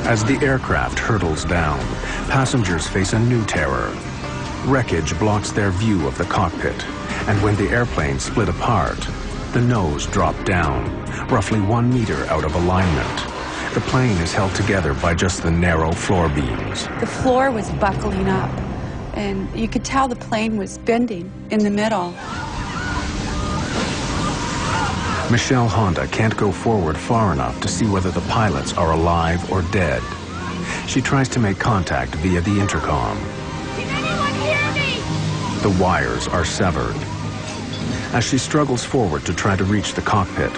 As the aircraft hurtles down, passengers face a new terror. Wreckage blocks their view of the cockpit, and when the airplane split apart, the nose dropped down, roughly 1 meter out of alignment. The plane is held together by just the narrow floor beams. The floor was buckling up, and you could tell the plane was bending in the middle. Michelle Honda can't go forward far enough to see whether the pilots are alive or dead. She tries to make contact via the intercom. Can anyone hear me? The wires are severed. As she struggles forward to try to reach the cockpit,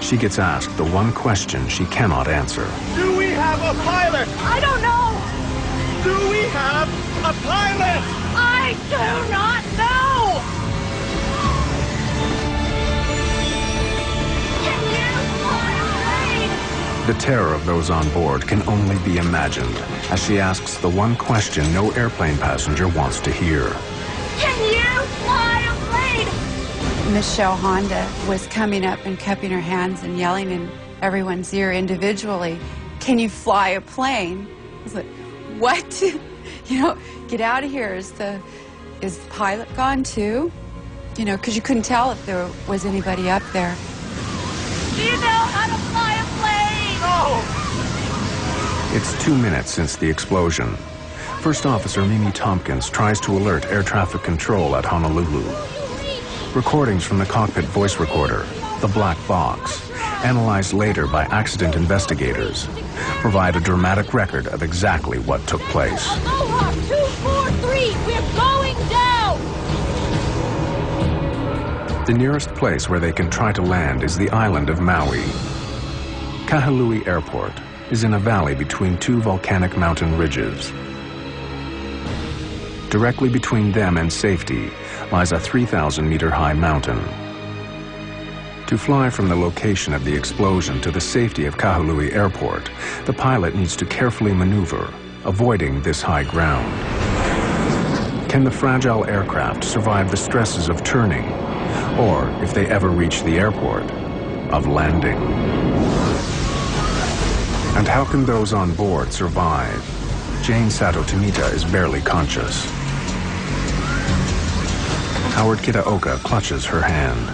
she gets asked the one question she cannot answer. Do we have a pilot? I don't know. Do we have a pilot? I do not know. Can you fly a plane? The terror of those on board can only be imagined as she asks the one question no airplane passenger wants to hear. Can you fly a plane? Michelle Honda was coming up and cupping her hands and yelling in everyone's ear individually, "Can you fly a plane?" I was like, what? You know, get out of here. Is the pilot gone too? You know, because you couldn't tell if there was anybody up there. Do you know how to fly a plane? No. It's 2 minutes since the explosion. First Officer Mimi Tompkins tries to alert air traffic control at Honolulu. Recordings from the cockpit voice recorder, the black box, analyzed later by accident investigators, provide a dramatic record of exactly what took place. Aloha 243, we're going down! The nearest place where they can try to land is the island of Maui. Kahului Airport is in a valley between two volcanic mountain ridges. Directly between them and safety lies a 3,000-meter-high mountain. To fly from the location of the explosion to the safety of Kahului Airport, the pilot needs to carefully maneuver, avoiding this high ground. Can the fragile aircraft survive the stresses of turning, or, if they ever reach the airport, of landing? And how can those on board survive? Jane Sato Tomita is barely conscious. Howard Kitaoka clutches her hand.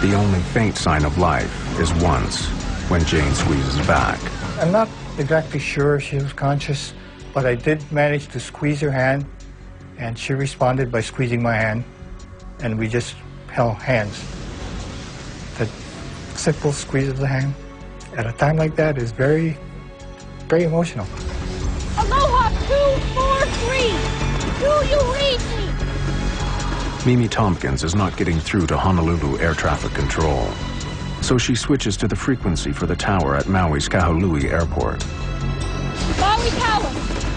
The only faint sign of life is once, when Jane squeezes back. I'm not exactly sure she was conscious, but I did manage to squeeze her hand, and she responded by squeezing my hand, and we just held hands. The simple squeeze of the hand at a time like that is very, very emotional. Aloha 243, do you read me? Mimi Tompkins is not getting through to Honolulu air traffic control, so she switches to the frequency for the tower at Maui's Kahului Airport. Maui Tower,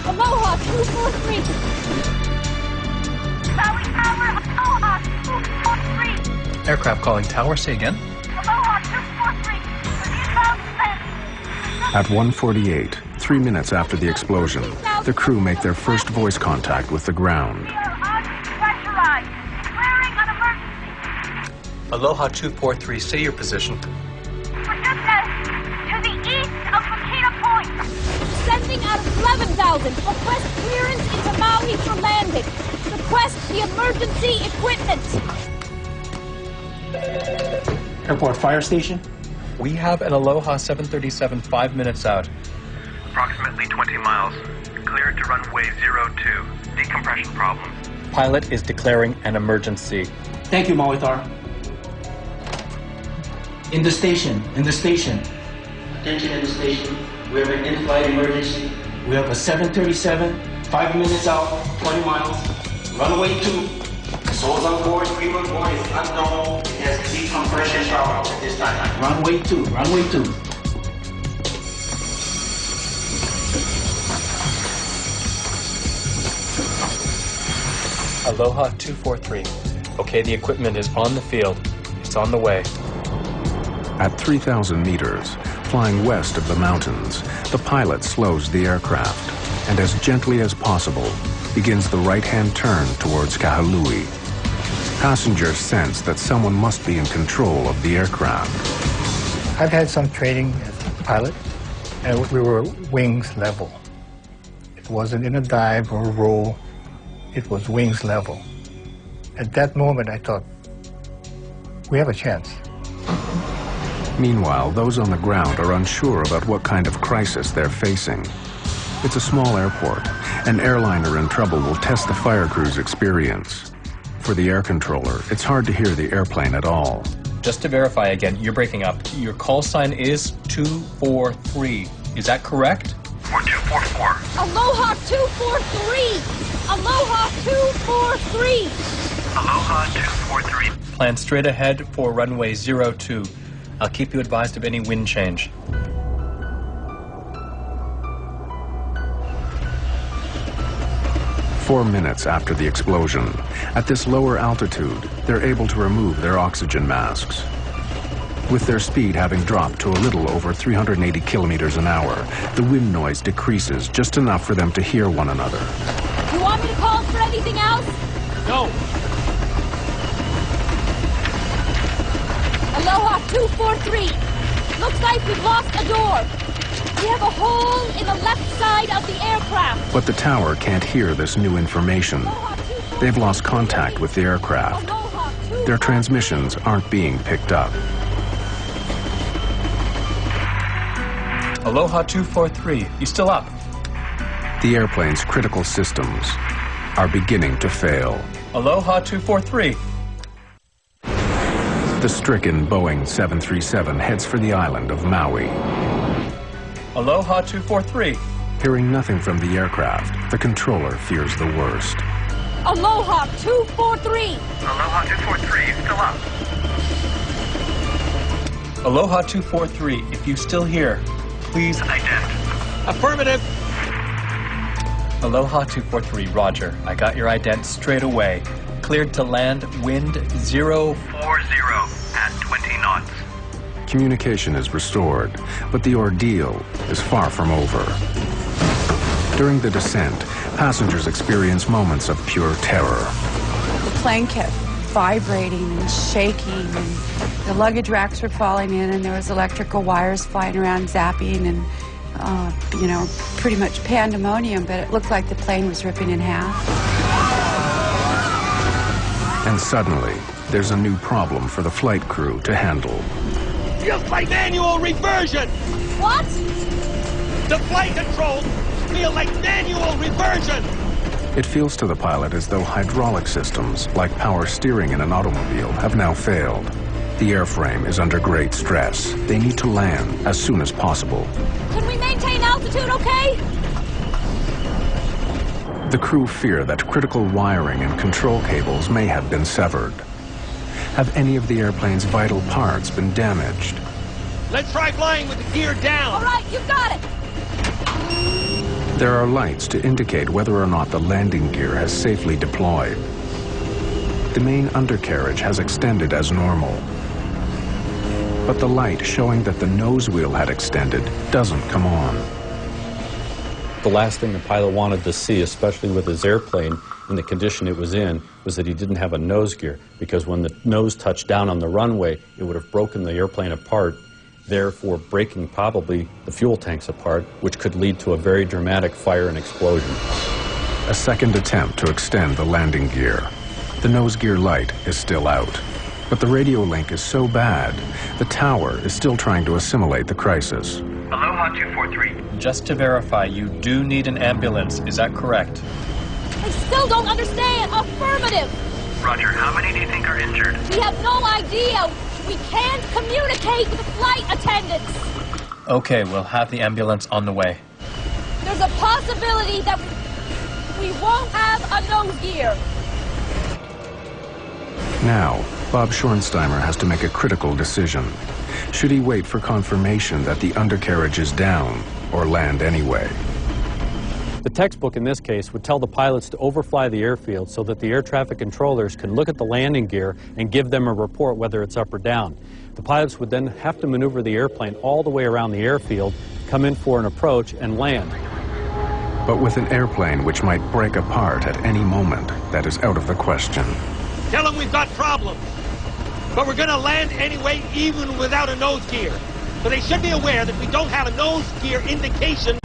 Aloha 243. Maui Tower, Aloha 243. Aircraft calling tower, say again. Aloha 243, At 1:48, 3 minutes after the explosion, the crew make their first voice contact with the ground. Aloha 243, say your position. To the east of Makita Point. Sending out of 11,000. Request clearance into Maui for landing. Request the emergency equipment. Airport fire station. We have an Aloha 737 5 minutes out. Approximately 20 miles. Cleared to runway 02. Decompression problems. Pilot is declaring an emergency. Thank you, Mawithar. In the station. Attention in the station. We have an in-flight emergency. We have a 737, 5 minutes out, 20 miles, runway 2. Souls on board, crew on board is unknown. It has decompression problems at this time. Runway 2. Aloha 243. Okay, the equipment is on the field. It's on the way. At 3,000 meters, flying west of the mountains, the pilot slows the aircraft and as gently as possible begins the right-hand turn towards Kahului. Passengers sense that someone must be in control of the aircraft. I've had some training as a pilot, and we were wings level. It wasn't in a dive or a roll, it was wings level. At that moment, I thought, we have a chance. Meanwhile, those on the ground are unsure about what kind of crisis they're facing. It's a small airport. An airliner in trouble will test the fire crew's experience. For the air controller, it's hard to hear the airplane at all. Just to verify again, you're breaking up. Your call sign is 243. Is that correct? Or 244. Aloha 243! Aloha 243! Aloha 243. Plan straight ahead for runway 02. I'll keep you advised of any wind change. Four minutes after the explosion, at this lower altitude, they're able to remove their oxygen masks. With their speed having dropped to a little over 380 kilometers an hour, the wind noise decreases just enough for them to hear one another. You want me to call for anything else? No. Aloha 243. Looks like we've lost a door. We have a hole in the left side of the aircraft. But the tower can't hear this new information. They've lost contact with the aircraft. Their transmissions aren't being picked up. Aloha 243, you still up? The airplane's critical systems are beginning to fail. Aloha 243. The stricken Boeing 737 heads for the island of Maui. Aloha 243. Hearing nothing from the aircraft, the controller fears the worst. Aloha 243. Aloha 243, still up. Aloha 243, if you still hear, please Ident. Affirmative. Aloha 243, roger. I got your ident straight away. Cleared to land, wind 040 at 20 knots. Communication is restored, but the ordeal is far from over. During the descent, passengers experience moments of pure terror. The plane kept vibrating and shaking, and the luggage racks were falling in, and there was electrical wires flying around zapping, and pretty much pandemonium, but it looked like the plane was ripping in half. And suddenly, there's a new problem for the flight crew to handle. Feels like manual reversion. What? The flight controls feel like manual reversion. It feels to the pilot as though hydraulic systems, like power steering in an automobile, have now failed. The airframe is under great stress. They need to land as soon as possible. Can we maintain altitude okay? The crew fear that critical wiring and control cables may have been severed. Have any of the airplane's vital parts been damaged? Let's try flying with the gear down. All right, you got it. There are lights to indicate whether or not the landing gear has safely deployed. The main undercarriage has extended as normal. But the light showing that the nose wheel had extended doesn't come on. The last thing the pilot wanted to see, especially with his airplane in the condition it was in, was that he didn't have a nose gear, because when the nose touched down on the runway, it would have broken the airplane apart, therefore breaking probably the fuel tanks apart, which could lead to a very dramatic fire and explosion. A second attempt to extend the landing gear. The nose gear light is still out. But the radio link is so bad, the tower is still trying to assimilate the crisis. Aloha 243. Just to verify, you do need an ambulance, is that correct? I still don't understand. Affirmative. Roger, how many do you think are injured? We have no idea. We can't communicate with the flight attendants. Okay, we'll have the ambulance on the way. There's a possibility that we won't have a nose gear. Now, Bob Schornsteimer has to make a critical decision. Should he wait for confirmation that the undercarriage is down, or land anyway? The textbook in this case would tell the pilots to overfly the airfield so that the air traffic controllers can look at the landing gear and give them a report whether it's up or down. The pilots would then have to maneuver the airplane all the way around the airfield, come in for an approach, and land. But with an airplane which might break apart at any moment, that is out of the question. Tell them we've got problems. But we're going to land anyway, even without a nose gear. So they should be aware that we don't have a nose gear indication.